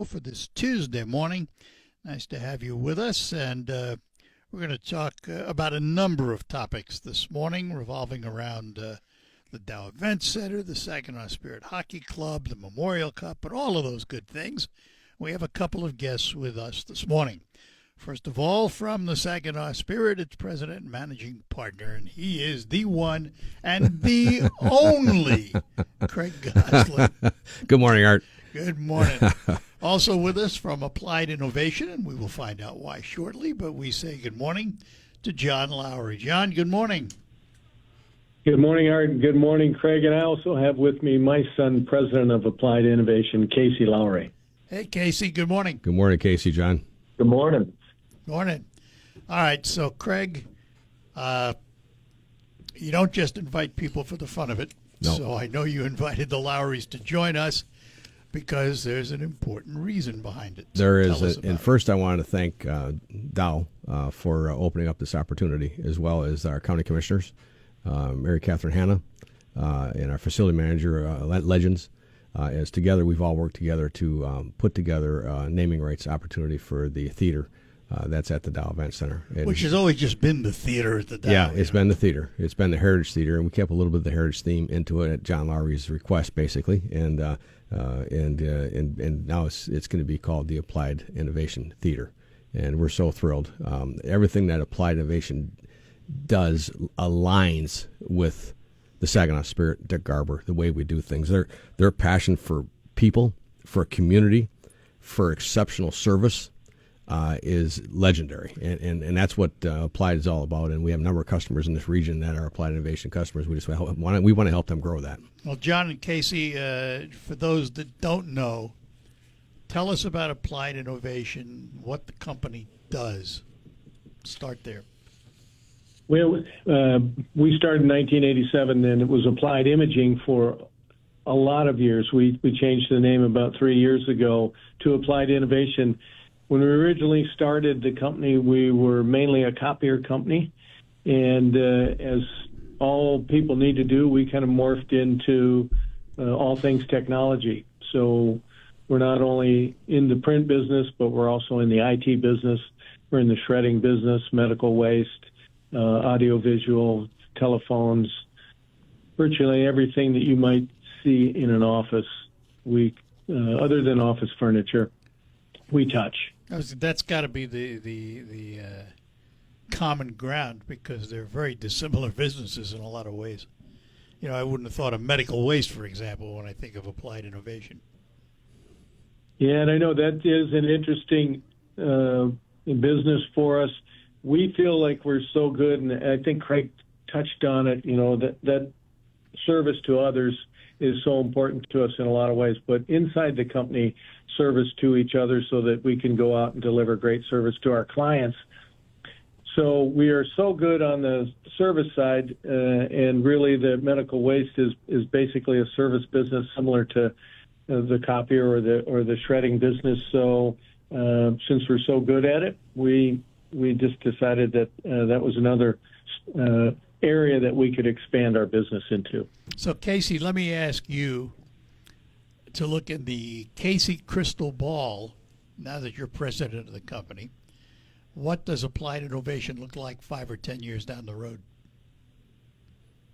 For this Tuesday morning. Nice to have you with us, and we're going to talk about a number of topics this morning revolving around the Dow Event Center, the Saginaw Spirit Hockey Club, the Memorial Cup, and all of those good things. We have a couple of guests with us this morning. First of all, from the Saginaw Spirit, its president and managing partner, and he is the one and the only Craig Goslin. Good morning, Art. Good morning. Also with us from Applied Innovation, and we will find out why shortly, but we say good morning to John Lowry. John, good morning. Good morning, Art, and good morning, Craig. And I also have with me my son, President of Applied Innovation, Casey Lowry. Hey, Casey, good morning. Good morning, Casey, John. Good morning. Morning. All right, so Craig, you don't just invite people for the fun of it. No. So I know you invited the Lowrys to join us because there's an important reason behind it. So there is, and and first I wanted to thank Dow for opening up this opportunity, as well as our county commissioners, Mary Catherine Hanna, and our facility manager, Legends. As together, we've all worked together to put together a naming rights opportunity for the theater that's at the Dow Event Center. Which has always just been the theater at the Dow. Yeah, it's been the theater. It's been the Heritage Theater, and we kept a little bit of the Heritage theme into it at John Lowry's request, basically. And now it's going to be called the Applied Innovation Theater, and we're so thrilled. Everything that Applied Innovation does aligns with the Saginaw Spirit, Dick Garber, the way we do things. Their passion for people, for community, for exceptional service is legendary, and that's what Applied is all about. And we have a number of customers in this region that are Applied Innovation customers. We want to help them grow that. Well, John and Casey, for those that don't know, tell us about Applied Innovation, what the company does. Start there. Well, we started in 1987, and it was Applied Imaging for a lot of years. We changed the name about 3 years ago to Applied Innovation. When we originally started the company, we were mainly a copier company, and as all people need to do, we kind of morphed into all things technology. So we're not only in the print business, but we're also in the IT business. We're in the shredding business, medical waste, audiovisual, telephones, virtually everything that you might see in an office. We, other than office furniture, we touch. That's got to be the common ground, because they're very dissimilar businesses in a lot of ways. You know, I wouldn't have thought of medical waste, for example, when I think of Applied Innovation. Yeah, and I know that is an interesting business for us. We feel like we're so good, and I think Craig touched on it, you know, that service to others is so important to us in a lot of ways, but inside the company, service to each other so that we can go out and deliver great service to our clients. So we are so good on the service side, and really the medical waste is basically a service business similar to the copier or the shredding business. So since we're so good at it, we just decided that that was another area that we could expand our business into. So, Casey, let me ask you to look in the Casey crystal ball, now that you're president of the company. What does Applied Innovation look like 5 or 10 years down the road?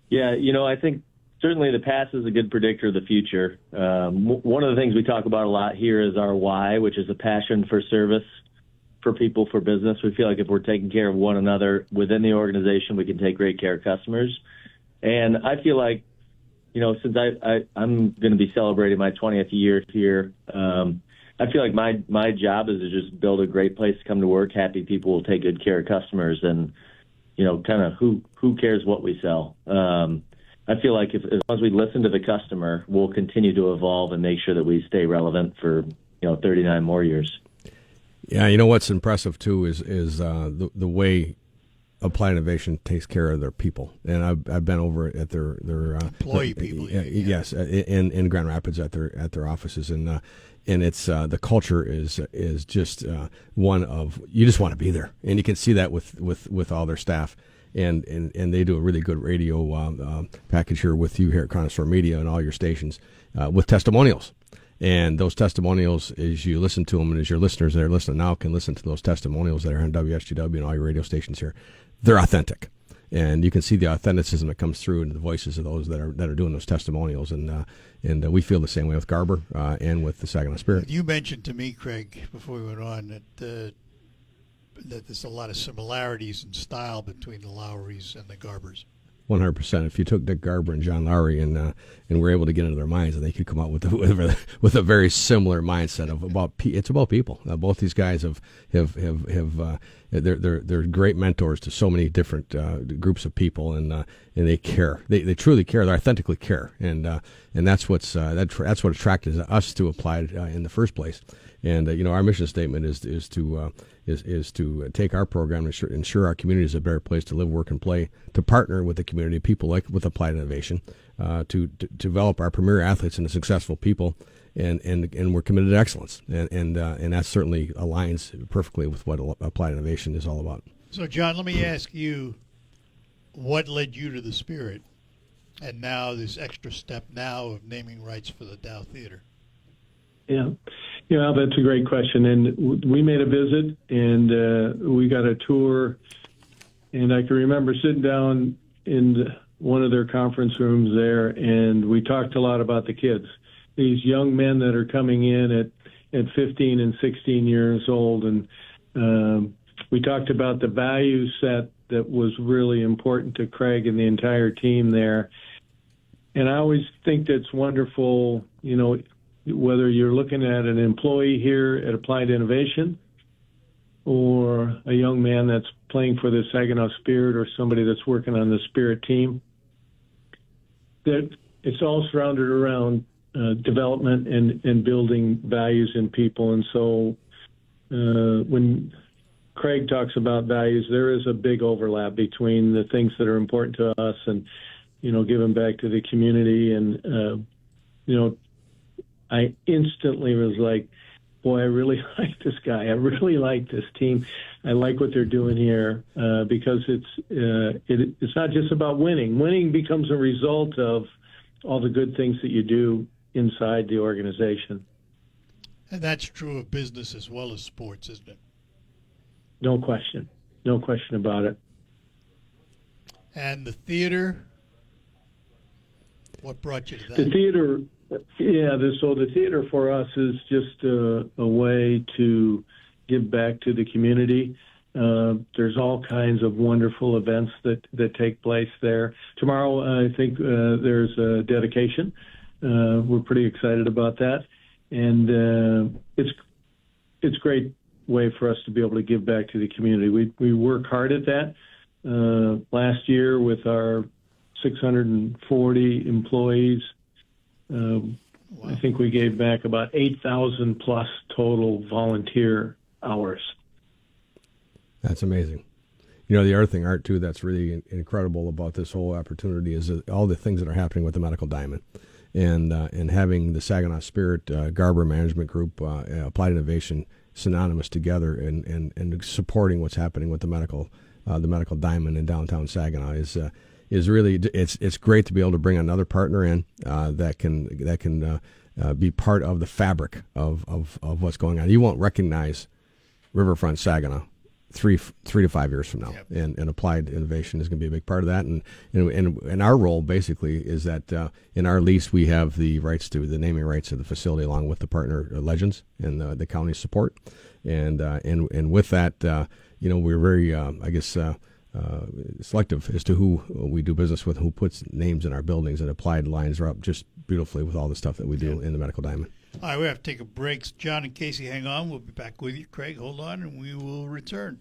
Yeah, you know, I think certainly the past is a good predictor of the future. One of the things we talk about a lot here is our why, which is a passion for service, for people, for business. We feel like if we're taking care of one another within the organization, we can take great care of customers. And I feel like, you know, since I'm going to be celebrating my 20th year here, I feel like my job is to just build a great place to come to work. Happy people will take good care of customers, and, you know, kind of who cares what we sell. I feel like as long as we listen to the customer, we'll continue to evolve and make sure that we stay relevant for, 39 more years. Yeah, you know what's impressive too is the way Applied Innovation takes care of their people, and I've been over at their employee people. Yes, in Grand Rapids at their offices, and it's the culture is just one of, you just want to be there, and you can see that with all their staff. And they do a really good radio package here with you here at Connoisseur Media and all your stations with testimonials. And those testimonials, as you listen to them, and as your listeners that are listening now can listen to those testimonials that are on WSGW and all your radio stations here, they're authentic. And you can see the authenticism that comes through in the voices of those that are doing those testimonials. And we feel the same way with Garber and with the Saginaw Spirit. You mentioned to me, Craig, before we went on, that there's a lot of similarities in style between the Lowrys and the Garbers. 100%. If you took Dick Garber and John Lowry and were able to get into their minds, they could come out with a very similar mindset of it's about people. Both these guys they're great mentors to so many different groups of people, and they care. They truly care. They authentically care, and that's what attracted us to Applied in the first place. And our mission statement is to take our program and ensure our community is a better place to live, work, and play. To partner with the community, people like with Applied Innovation, to develop our premier athletes into successful people, and we're committed to excellence, and that certainly aligns perfectly with what Applied Innovation is all about. So, John, let me ask you, what led you to the Spirit, and now this extra step now of naming rights for the Dow Theater? Yeah. That's a great question. And we made a visit, and we got a tour. And I can remember sitting down in one of their conference rooms there, and we talked a lot about the kids, these young men that are coming in at 15 and 16 years old. And we talked about the value set that was really important to Craig and the entire team there. And I always think that's wonderful, whether you're looking at an employee here at Applied Innovation or a young man that's playing for the Saginaw Spirit or somebody that's working on the Spirit team, that it's all surrounded around development and building values in people. And so when Craig talks about values, there is a big overlap between the things that are important to us and, giving back to the community. And, I instantly was like, boy, I really like this guy. I really like this team. I like what they're doing here because it's not just about winning. Winning becomes a result of all the good things that you do inside the organization. And that's true of business as well as sports, isn't it? No question. No question about it. And the theater, what brought you to that? The theater... Yeah, so the theater for us is just a way to give back to the community. There's all kinds of wonderful events that take place there. Tomorrow, I think there's a dedication. We're pretty excited about that, and it's a great way for us to be able to give back to the community. We work hard at that. Last year, with our 640 employees. Wow. I think we gave back about 8,000 plus total volunteer hours. That's amazing. The other thing, Art, too, that's really incredible about this whole opportunity is all the things that are happening with the Medical Diamond, and having the Saginaw Spirit, Garber Management Group, Applied Innovation synonymous together, and supporting what's happening with the Medical Diamond in downtown Saginaw is really, it's great to be able to bring another partner in that can be part of the fabric of what's going on. You won't recognize Riverfront Saginaw 3 to 5 years from now. Yep. And Applied Innovation is going to be a big part of that. And our role basically is that in our lease we have the rights to the naming rights of the facility along with the partner Legends and the county's support. And with that, we're very selective as to who we do business with, who puts names in our buildings, and Applied lines are up just beautifully with all the stuff that we do in the Medical Diamond. All right, we have to take a break. John and Casey, hang on. We'll be back with you. Craig, hold on, and we will return.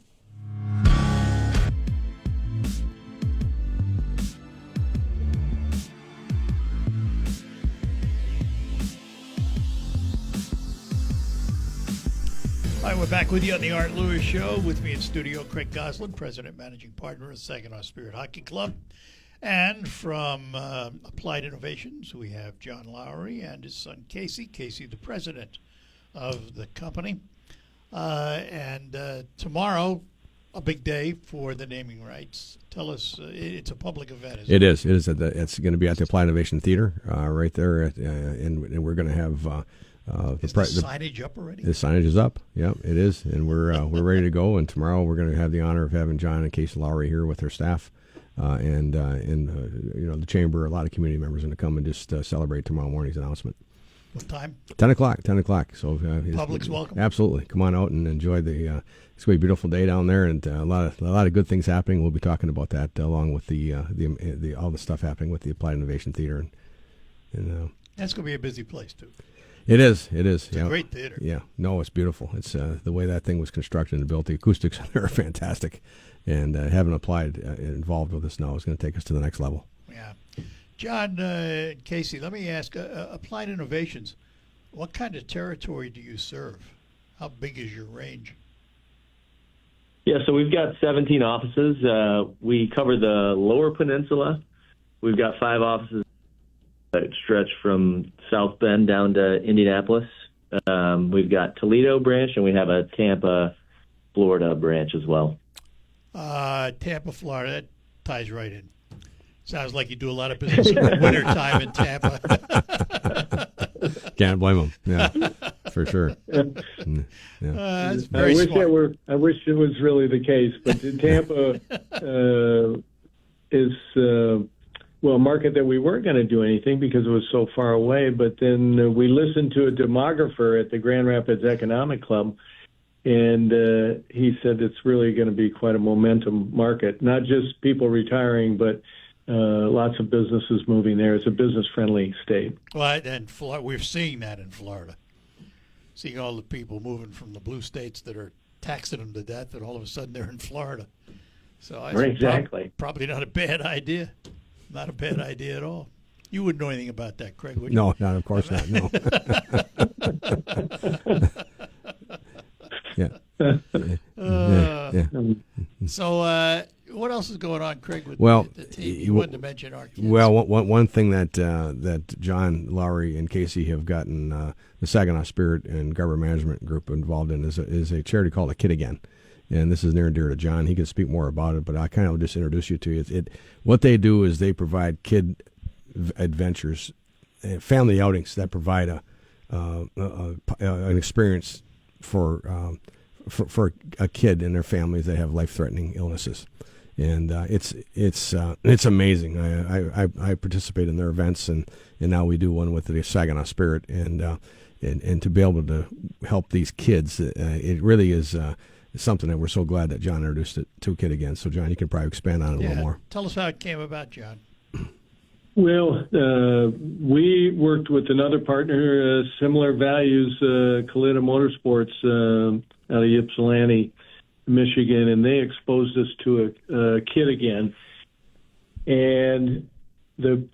All right, we're back with you on the Art Lewis Show. With me in studio, Craig Goslin, President Managing Partner of Saginaw Spirit Hockey Club. And from Applied Innovations, we have John Lowry and his son Casey. Casey, the president of the company. And tomorrow, a big day for the naming rights. Tell us, it's a public event, isn't it? It is. It's going to be at the Applied Innovation Theater right there. And we're going to have Is the signage up already? The signage is up. Yep, it is, and we're ready to go. And tomorrow we're going to have the honor of having John and Casey Lowry here with their staff, and the chamber. A lot of community members are going to come and just celebrate tomorrow morning's announcement. What time? 10 o'clock. 10 o'clock. So Public's welcome. Absolutely, come on out and enjoy the. It's going to be a beautiful day down there, and a lot of good things happening. We'll be talking about that along with the all the stuff happening with the Applied Innovation Theater, and that's going to be a busy place too. It is. It's a great theater. Yeah, no, it's beautiful. It's the way that thing was constructed and built. The acoustics are fantastic, and having Applied involved with us now is going to take us to the next level. Yeah, John, Casey, let me ask: Applied Innovations, what kind of territory do you serve? How big is your range? Yeah, so we've got 17 offices. We cover the Lower Peninsula. We've got 5 offices that stretch from South Bend down to Indianapolis. We've got Toledo branch, and we have a Tampa, Florida branch as well. Tampa, Florida, that ties right in. Sounds like you do a lot of business in the wintertime in Tampa. Can't blame them. Yeah, for sure. Yeah. That's very smart. I wish it was really the case, but Tampa is a market that we weren't going to do anything because it was so far away. But then we listened to a demographer at the Grand Rapids Economic Club, and he said it's really going to be quite a momentum market. Not just people retiring, but lots of businesses moving there. It's a business-friendly state. Well, and we're seeing that in Florida. Seeing all the people moving from the blue states that are taxing them to death, and all of a sudden they're in Florida. So I exactly. Probably not a bad idea. Not a bad idea at all. You wouldn't know anything about that, Craig, would you? No, of course not. No. Yeah. So, what else is going on, Craig? With the team? You wanted to mention our kids. Well, one thing that John Lowry and Casey have gotten the Saginaw Spirit and Garber Management Group involved in is a charity called A Kid Again. And this is near and dear to John. He can speak more about it, but I kind of just introduce you to it. What they do is they provide kid adventures, family outings that provide an experience for a kid and their families that have life-threatening illnesses, and it's amazing. I participate in their events, and now we do one with the Saginaw Spirit, and to be able to help these kids, it really is. It's something that we're so glad that John introduced it to A Kid Again. So, John, you can probably expand on it a little more. Tell us how it came about, John. Well, we worked with another partner, similar values, Kalitta Motorsports out of Ypsilanti, Michigan, and they exposed us to a Kid Again. And the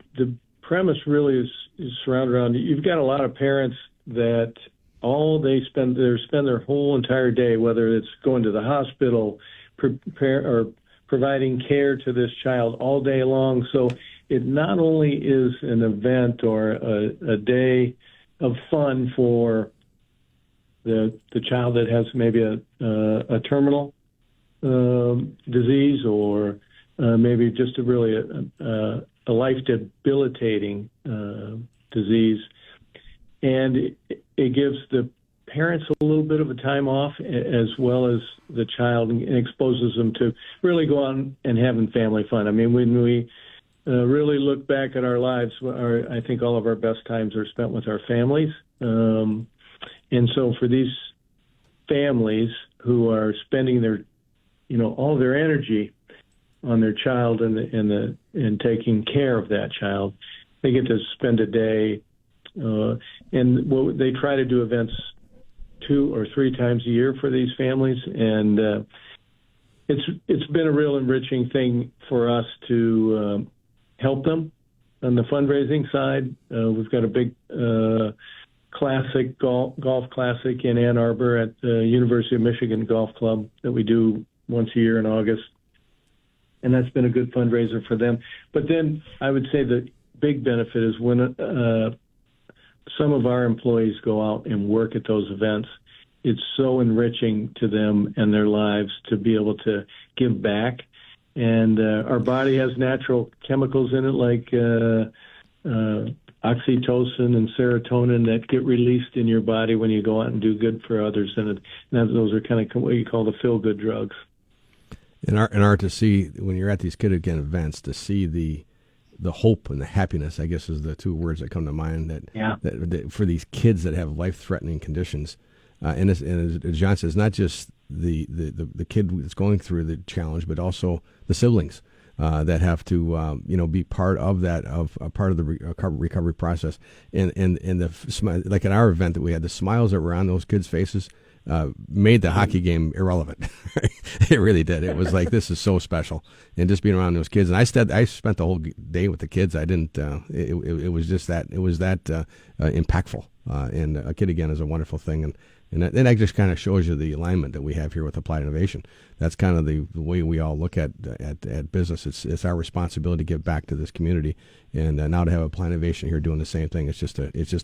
premise really is surrounded around, you've got a lot of parents that they spend their whole entire day, whether it's going to the hospital, providing care to this child all day long. So it not only is an event or a day of fun for the child that has maybe a terminal disease, or maybe just a life debilitating disease, and it gives the parents a little bit of a time off, as well as the child, and exposes them to really go on and having family fun. I mean, when we really look back at our lives, I think all of our best times are spent with our families. And so for these families who are spending all their energy on their child and taking care of that child, they get to spend a day. And they try to do events 2 or 3 times a year for these families, and it's been a real enriching thing for us to help them on the fundraising side. We've got a big golf classic in Ann Arbor at the University of Michigan Golf Club that we do once a year in August, and that's been a good fundraiser for them. But then I would say the big benefit is when some of our employees go out and work at those events. It's so enriching to them and their lives to be able to give back. And our body has natural chemicals in it, like oxytocin and serotonin that get released in your body when you go out and do good for others, and those are kind of what you call the feel-good drugs. And Art, to see when you're at these Kid Again events, to see the hope and the happiness, I guess, is the two words that come to mind. That for these kids that have life-threatening conditions, and as John says, not just the kid that's going through the challenge, but also the siblings that have to be part of that, part of the recovery process. And the like at our event that we had, the smiles that were on those kids' faces made the hockey game irrelevant. It really did. It was like, this is so special, and just being around those kids. And I spent the whole day with the kids. I didn't. It was just that. It was that impactful. And a Kid Again is a wonderful thing, and that just kind of shows you the alignment that we have here with Applied Innovation. That's kind of the way we all look at business. It's our responsibility to give back to this community, and now to have Applied Innovation here doing the same thing, it's just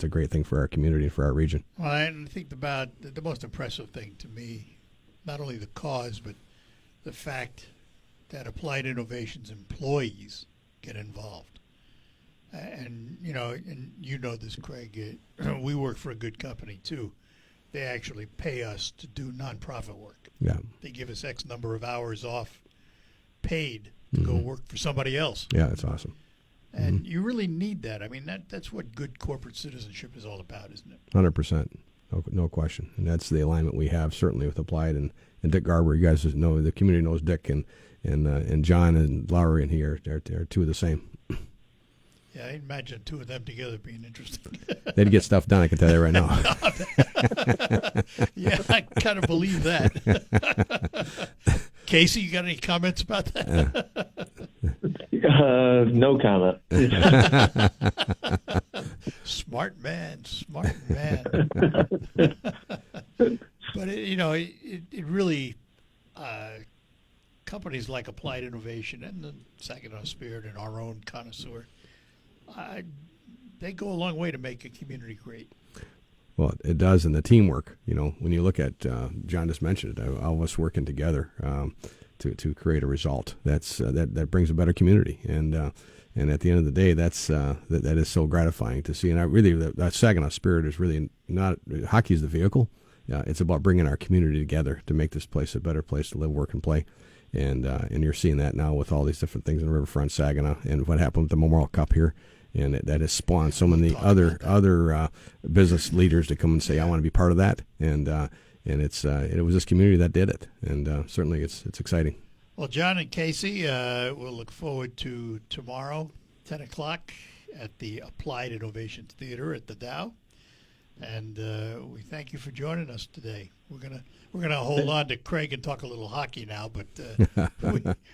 a great thing for our community and for our region. Well, I think about the most impressive thing to me, not only the cause, but the fact that Applied Innovation's employees get involved. And you know this, Craig. We work for a good company too. They actually pay us to do nonprofit work. Yeah. They give us X number of hours off, paid to go work for somebody else. Yeah, that's awesome. And you really need that. I mean, that's what good corporate citizenship is all about, isn't it? 100%, no question. And that's the alignment we have certainly with Applied and Dick Garber. You guys know, the community knows Dick, and John and Lowry and he are two of the same. Yeah, I imagine two of them together being interesting. They'd get stuff done, I can tell you right now. Yeah, I kind of believe that. Casey, you got any comments about that? No comment. Smart man. But it really, companies like Applied Innovation and the Saginaw Spirit and our own Connoisseur, they go a long way to make a community great. Well, it does, and the teamwork. When you look at John just mentioned it, all of us working together to create a result. That brings a better community, and at the end of the day, that is so gratifying to see. And that Saginaw Spirit is really not hockey is the vehicle. It's about bringing our community together to make this place a better place to live, work, and play. And you're seeing that now with all these different things in Riverfront, Saginaw, and what happened with the Memorial Cup here. And that has spawned so many other business leaders to come and say, I want to be part of that. And it was this community that did it. And certainly it's exciting. Well, John and Casey, we'll look forward to tomorrow, 10 o'clock, at the Applied Innovation Theater at the Dow. And we thank you for joining us today. We're gonna hold on to Craig and talk a little hockey now, but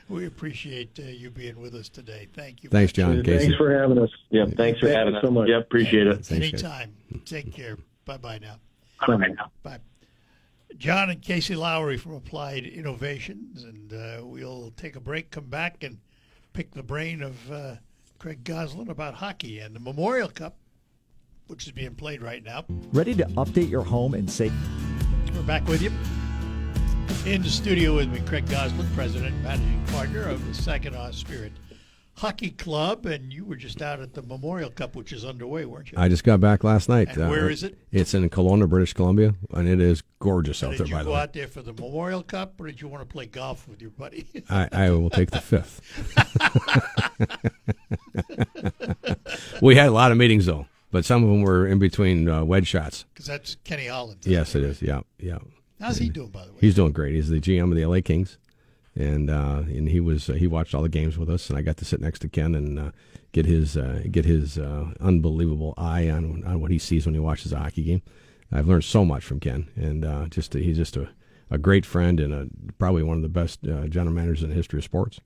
we appreciate you being with us today. Thank you. Thanks, John. Casey. Thanks for having us. Yeah, thanks for having us so much. Yeah, appreciate it. Thanks, Anytime. Take care. Bye now. Bye. Bye. John and Casey Lowry from Applied Innovations, and we'll take a break, come back, and pick the brain of Craig Goslin about hockey and the Memorial Cup, which is being played right now. Ready to update your home and save? We're back with you. In the studio with me, Craig Goslin, President and Managing Partner of the Saginaw Spirit Hockey Club, and you were just out at the Memorial Cup, which is underway, weren't you? I just got back last night. And where is it? It's in Kelowna, British Columbia, and it is gorgeous out there, by the way. Did you go out there for the Memorial Cup, or did you want to play golf with your buddy? I will take the fifth. We had a lot of meetings, though, but some of them were in between wedge shots. Because that's Kenny Holland. Yes, it is. Yeah. How's he doing, by the way? He's doing great. He's the GM of the LA Kings, and he watched all the games with us, and I got to sit next to Ken and get his unbelievable eye on what he sees when he watches a hockey game. I've learned so much from Ken, and he's just a great friend and probably one of the best general managers in the history of sports.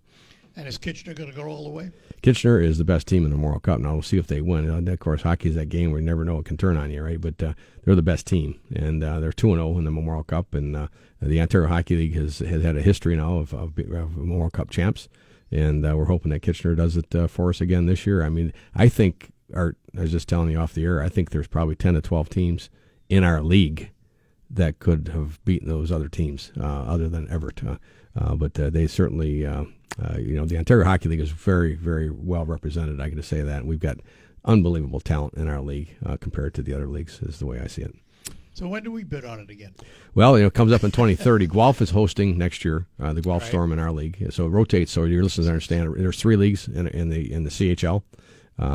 And is Kitchener going to go all the way? Kitchener is the best team in the Memorial Cup. Now, we'll see if they win. Of course, hockey is that game where you never know what can turn on you, right? But they're the best team, and they're 2-0 in the Memorial Cup. And the Ontario Hockey League has had a history now of Memorial Cup champs, and we're hoping that Kitchener does it for us again this year. I mean, I think, Art, I was just telling you off the air, I think there's probably 10 to 12 teams in our league that could have beaten those other teams other than Everett. But they certainly, the Ontario Hockey League is very, very well represented. I got to say that. We've got unbelievable talent in our league compared to the other leagues, is the way I see it. So when do we bid on it again? Well, it comes up in 2030. Guelph is hosting next year, the Guelph Right. Storm in our league. So it rotates. So your listeners understand. There's 3 leagues in the CHL.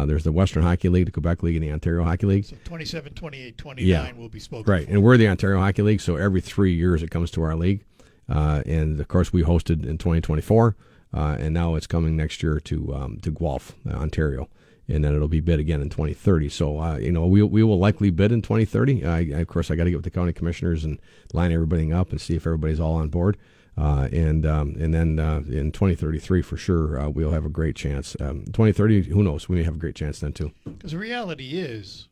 There's the Western Hockey League, the Quebec League, and the Ontario Hockey League. So 27, 28, 29 Yeah. will be spoken Right, for. and we're the Ontario Hockey League. So every 3 years it comes to our league, and of course we hosted in 2024, and now it's coming next year to Guelph, Ontario. And then it'll be bid again in 2030. So, we will likely bid in 2030. Of course, I got to get with the county commissioners and line everything up and see if everybody's all on board. And then in 2033, for sure, we'll have a great chance. 2030, who knows? We may have a great chance then, too. Because the reality is,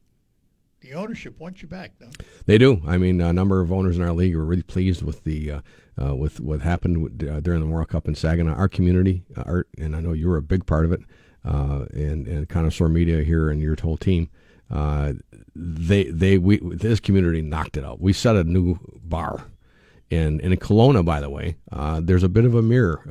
the ownership wants you back, though. They do. I mean, a number of owners in our league are really pleased with with what happened during the Memorial Cup in Saginaw. Our community, Art, and I know you were a big part of it, and Connoisseur Media here and your whole team, this community knocked it out. We set a new bar. And in Kelowna, by the way, there's a bit of a mirror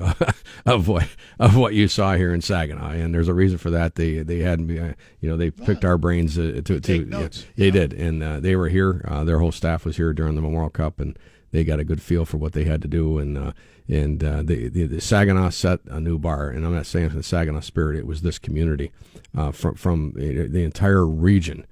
of what you saw here in Saginaw, and there's a reason for that. They had they picked our brains to Take notes. They did, and they were here. Their whole staff was here during the Memorial Cup, and they got a good feel for what they had to do. And the Saginaw set a new bar, and I'm not saying from the Saginaw spirit. It was this community from the entire region.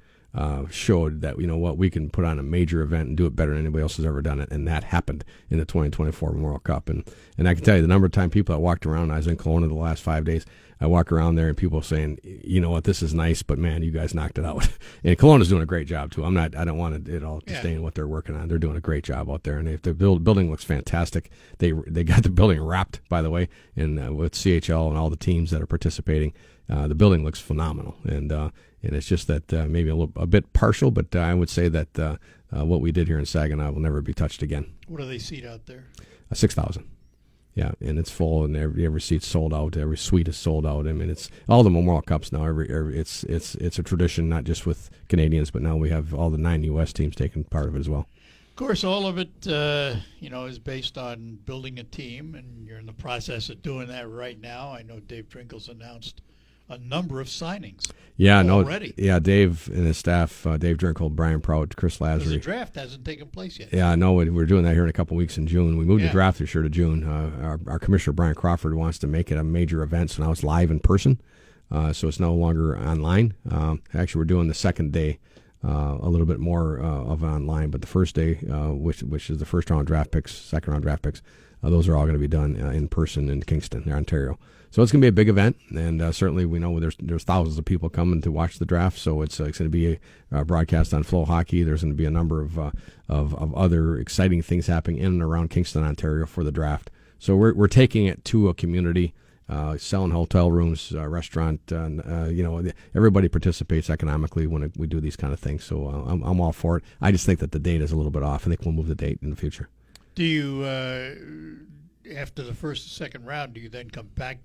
Showed that, we can put on a major event and do it better than anybody else has ever done it, and that happened in the 2024 Memorial Cup. And I can tell you the number of time people that walked around. I was in Kelowna the last 5 days. I walk around there and people saying, you know what, this is nice, but man, you guys knocked it out. And Kelowna's doing a great job too. I don't want it all to disdain what they're working on. They're doing a great job out there, and the building looks fantastic. They got the building wrapped, by the way, and with CHL and all the teams that are participating, the building looks phenomenal. And it's just that maybe a bit partial, but I would say that what we did here in Saginaw will never be touched again. What do they seat out there? 6,000. Yeah, and it's full, and every seat's sold out. Every suite is sold out. I mean, it's all the Memorial Cups now. It's a tradition, not just with Canadians, but now we have all the 9 U.S. teams taking part of it as well. Of course, all of it, is based on building a team, and you're in the process of doing that right now. I know Dave Drinkle's announced a number of signings. Yeah, already. Yeah, Dave and his staff, Dave Drinkle, Brian Prout, Chris Because the Lazary. draft hasn't taken place yet. Yeah, no, we're doing that here in a couple of weeks in June. We moved the Yeah. draft this year to June. Our commissioner, Brian Crawford, wants to make it a major event, so now it's live in person. So it's no longer online. Actually, we're doing the second day a little bit more of online, but the first day, which is the first round draft picks, second round draft picks, those are all going to be done in person in Kingston, Ontario. So it's going to be a big event, and certainly we know there's thousands of people coming to watch the draft. So it's going to be a broadcast on Flow Hockey. There's going to be a number of other exciting things happening in and around Kingston, Ontario for the draft. So we're taking it to a community, selling hotel rooms, restaurant. Everybody participates economically when we do these kind of things. So I'm all for it. I just think that the date is a little bit off. I think we'll move the date in the future. Do you, after the first and second round, do you then come back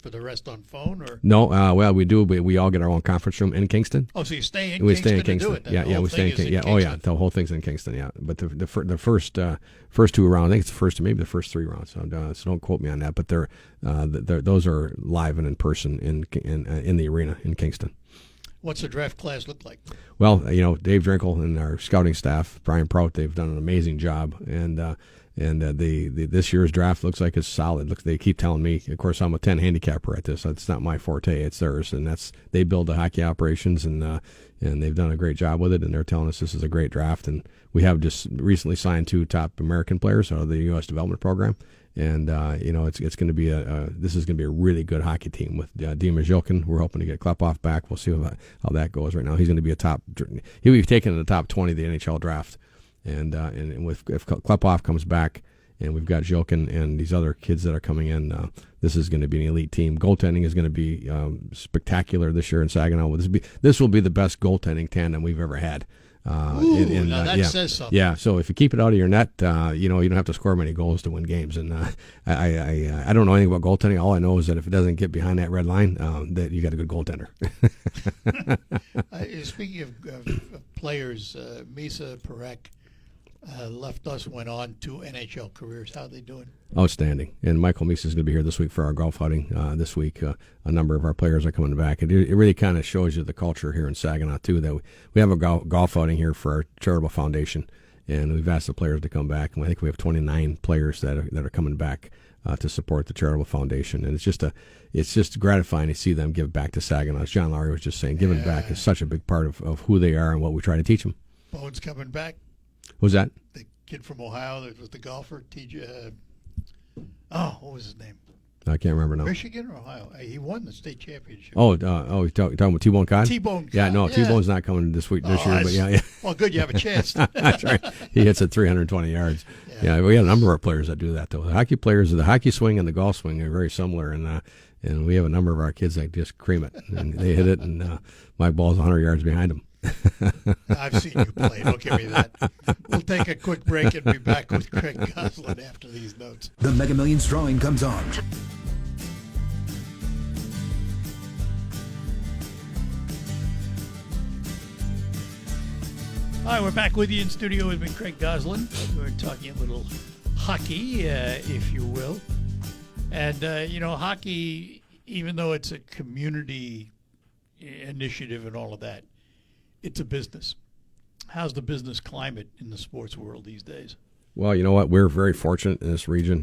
for the rest on phone, or? No, well, we do. We all get our own conference room in Kingston. Oh, so you stay in We Kingston stay in to do Kingston. it? Then Yeah, the yeah, whole we stay in thing is Kingston. Yeah, oh yeah, the whole thing's in Kingston. Yeah, but the first 2 rounds, I think it's maybe the first 3 rounds. So don't quote me on that. But those are live and in person in the arena in Kingston. What's the draft class look like? Well, Dave Drinkle and our scouting staff, Brian Prout, they've done an amazing job, and this year's draft looks like it's solid. They keep telling me, of course, I'm a 10 handicapper at this. It's not my forte; it's theirs, and they build the hockey operations, and they've done a great job with it. And they're telling us this is a great draft, and we have just recently signed 2 top American players out of the U.S. development program. And it's going to be this is going to be a really good hockey team with Dima Zhilkin. We're hoping to get Klepov back. We'll see how that goes. Right now, he's going to be he'll be taken in the top 20 of the NHL draft. And if Klepov comes back, and we've got Zhilkin and these other kids that are coming in, this is going to be an elite team. Goaltending is going to be spectacular this year in Saginaw. This will be the best goaltending tandem we've ever had. Now that says something. Yeah, so if you keep it out of your net, you don't have to score many goals to win games. And I don't know anything about goaltending. All I know is that if it doesn't get behind that red line, that you got a good goaltender. Speaking of players, Misa Perek, left us, went on to NHL careers. How are they doing? Outstanding. And Michael Meese is going to be here this week for our golf outing this week. A number of our players are coming back. It really kind of shows you the culture here in Saginaw, too, that we have a golf outing here for our charitable foundation, and we've asked the players to come back. And I think we have 29 players that are coming back to support the charitable foundation. And it's just gratifying to see them give back to Saginaw. As John Lowry was just saying, giving back is such a big part of who they are and what we try to teach them. Bones coming back. Who's that? The kid from Ohio that was the golfer, TJ. What was his name? I can't remember now. Michigan or Ohio? He won the state championship. You're talking about T-Bone Cod? T-Bone Cod. Yeah, no, T-Bone's not coming this year, but yeah. Well, good, you have a chance. That's right. He hits at 320 yards. Yeah, we have a number of our players that do that, though. The hockey swing and the golf swing are very similar, and we have a number of our kids that just cream it, and they hit it, and my ball's 100 yards behind them. I've seen you play. Don't give me that. We'll take a quick break and be back with Craig Goslin after these notes. The Mega Millions drawing comes on. All right, we're back with you in studio with me, Craig Goslin. We're talking a little hockey, if you will. And, hockey, even though it's a community initiative and all of that, it's a business. How's the business climate in the sports world these days? Well, you know what? We're very fortunate in this region.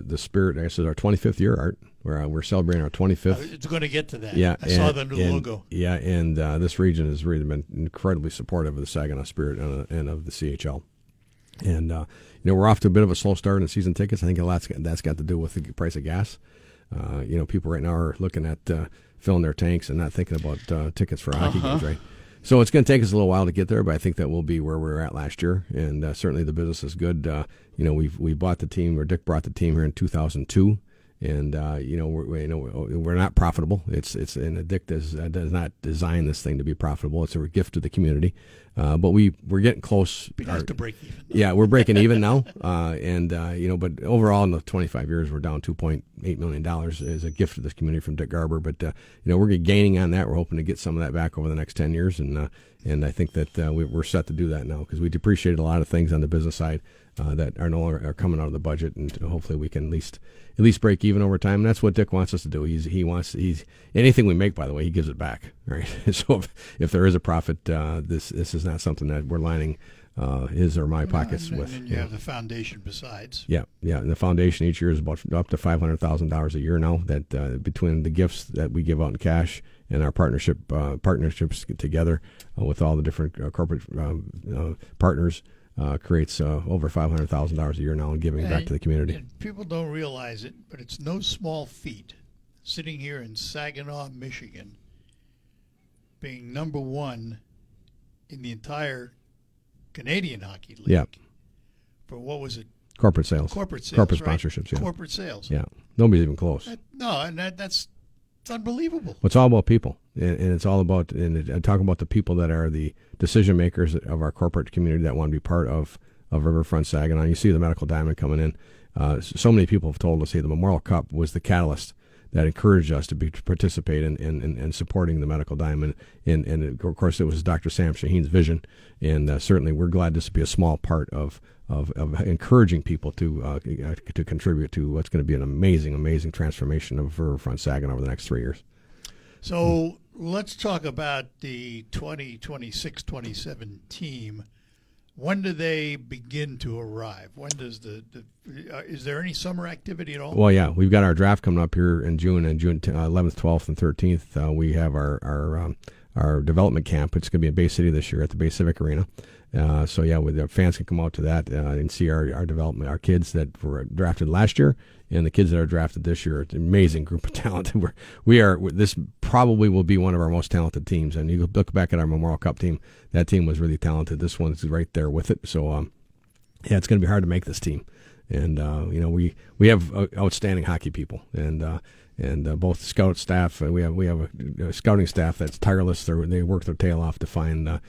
The Spirit, this is our 25th year, Art. We're celebrating our 25th. It's going to get to that. Yeah, I saw the new logo. Yeah, and this region has really been incredibly supportive of the Saginaw Spirit and of the CHL. And, we're off to a bit of a slow start in season tickets. I think that's got to do with the price of gas. People right now are looking at filling their tanks and not thinking about tickets for hockey games, right? So it's going to take us a little while to get there, but I think that we'll be where we were at last year, and certainly the business is good. We bought the team, or Dick brought the team here in 2002, and we're not profitable. And Dick does not design this thing to be profitable. It's a gift to the community, but we're getting close. Be nice to break even. Yeah, we're breaking even now, but overall in the 25 years we're down $2.8 million as a gift to this community from Dick Garber. But we're gaining on that. We're hoping to get some of that back over the next 10 years, and I think that we're set to do that now because we depreciated a lot of things on the business side that are no longer coming out of the budget, and hopefully we can at least break even over time. And that's what Dick wants us to do. He's anything we make, by the way, he gives it back. Right. So if there is a profit, this is not something that we're lining his or my pockets with. And you have the foundation besides. Yeah. And the foundation each year is about up to $500,000 a year now. That between the gifts that we give out in cash and our partnerships together with all the different corporate partners. Creates over $500,000 a year now in giving back to the community. And people don't realize it, but it's no small feat sitting here in Saginaw, Michigan, being number one in the entire Canadian Hockey League. Yeah. For what was it? Corporate sales. Corporate sponsorships, yeah. Corporate sales. Yeah. Nobody's even close. That's it's unbelievable. It's all about people, and it's all about, and I talk about the people that are the decision makers of our corporate community that want to be part of Riverfront Saginaw. You see the Medical Diamond coming in. So many people have told us, hey, the Memorial Cup was the catalyst that encouraged us to participate in supporting the Medical Diamond. And of course, it was Dr. Sam Shaheen's vision, and certainly we're glad this to be a small part of encouraging people to contribute to what's going to be an amazing transformation of Riverfront Saginaw over the next 3 years. So let's talk about the 2026-27 team. When do they begin to arrive? When does is there any summer activity at all? Well, yeah, we've got our draft coming up here in June, and June 11th, 12th, and 13th. We have our development camp. It's going to be in Bay City this year at the Bay Civic Arena. The fans can come out to that and see our development, our kids that were drafted last year and the kids that are drafted this year. It's an amazing group of talent. This probably will be one of our most talented teams. And you look back at our Memorial Cup team, that team was really talented. This one's right there with it. So, it's going to be hard to make this team. And, we have outstanding hockey people, and both scout staff, we have a scouting staff that's tireless. They work their tail off to find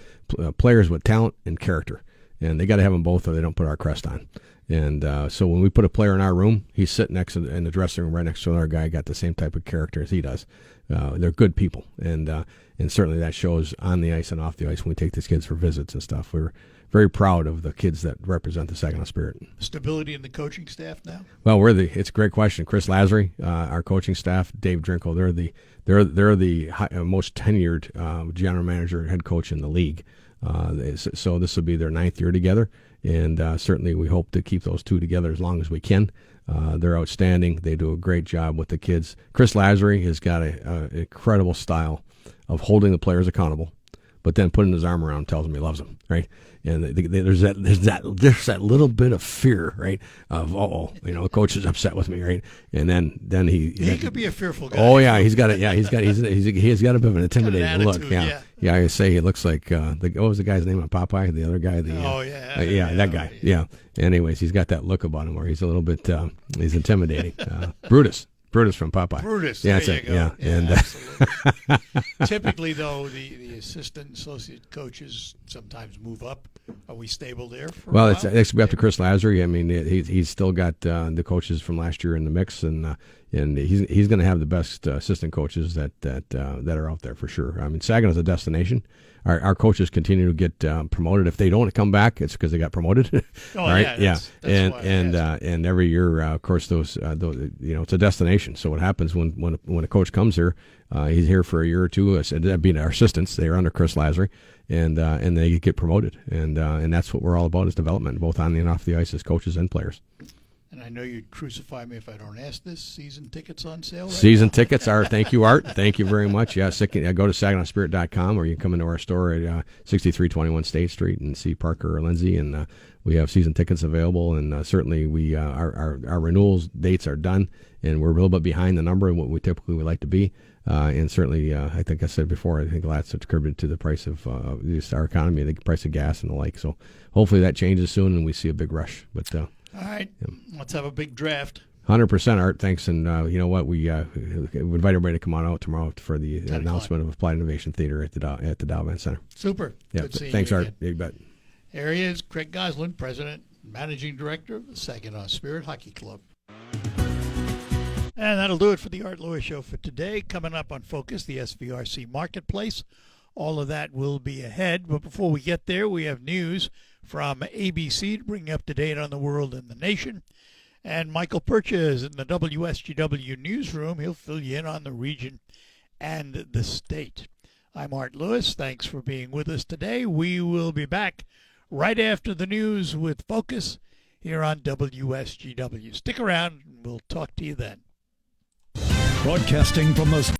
players with talent and character. and they got to have them both, or they don't put our crest on. And so when we put a player in our room, he's sitting in the dressing room right next to another guy got the same type of character as he does. They're good people, and certainly that shows on the ice and off the ice when we take these kids for visits and stuff. We're very proud of the kids that represent the Saginaw Spirit. Stability in the coaching staff now? Well, it's a great question. Chris Lazary, our coaching staff, Dave Drinkle, they're the most tenured general manager and head coach in the league. So this will be their 9th year together, and certainly we hope to keep those two together as long as we can. They're outstanding. They do a great job with the kids. Chris Lazary has got an incredible style of holding the players accountable, but then putting his arm around them, tells them he loves them, right? And there's that little bit of fear, right? Of the coach is upset with me, right? And then he could be a fearful guy. Oh yeah, he's got a bit of an intimidating look. Yeah. I say he looks like what was the guy's name on Popeye? The other guy. That guy. Yeah. Anyways, he's got that look about him where he's a little bit he's intimidating. Brutus from Popeye. Brutus. Yeah, there you go. Yeah, and absolutely. Typically, though, the assistant associate coaches sometimes move up. Are we stable there? It's up to Chris Lazary. I mean, he's still got the coaches from last year in the mix, and he's going to have the best assistant coaches that are out there for sure. I mean, Saginaw's a destination. Our coaches continue to get promoted. If they don't come back, it's because they got promoted. Right? That's and every year, of course, those it's a destination. So what happens when a coach comes here, he's here for a year or two. Being our assistants, they are under Chris Lazary, and they get promoted, and that's what we're all about, is development, both on and off the ice as coaches and players. And I know you'd crucify me if I don't ask this. Season tickets on sale? Season tickets are, thank you, Art. Thank you very much. Yeah, go to SaginawSpirit.com, or you can come into our store at 6321 State Street and see Parker or Lindsay, and we have season tickets available. And certainly our renewals dates are done, and we're a little bit behind the number of what we typically would like to be. And certainly, I think I said before, I think that's contributed to the price of just our economy, the price of gas and the like. So hopefully that changes soon, and we see a big rush. But all right, let's have a big draft. 100%, Art. Thanks. And you know what? We invite everybody to come on out tomorrow for the announcement of Applied Innovation Theater at the Dow Event Center. Super. Yeah. Good seeing thanks, you Art. again. You bet. There he is, Craig Goslin, President and Managing Director of the Saginaw Spirit Hockey Club. And that'll do it for the Art Lewis Show for today. Coming up on Focus, the SVRC Marketplace. All of that will be ahead. But before we get there, we have news from ABC to bring you up to date on the world and the nation. And Michael Percha is in the WSGW newsroom. He'll fill you in on the region and the state. I'm Art Lewis. Thanks for being with us today. We will be back right after the news with Focus here on WSGW. Stick around, and we'll talk to you then. Broadcasting from the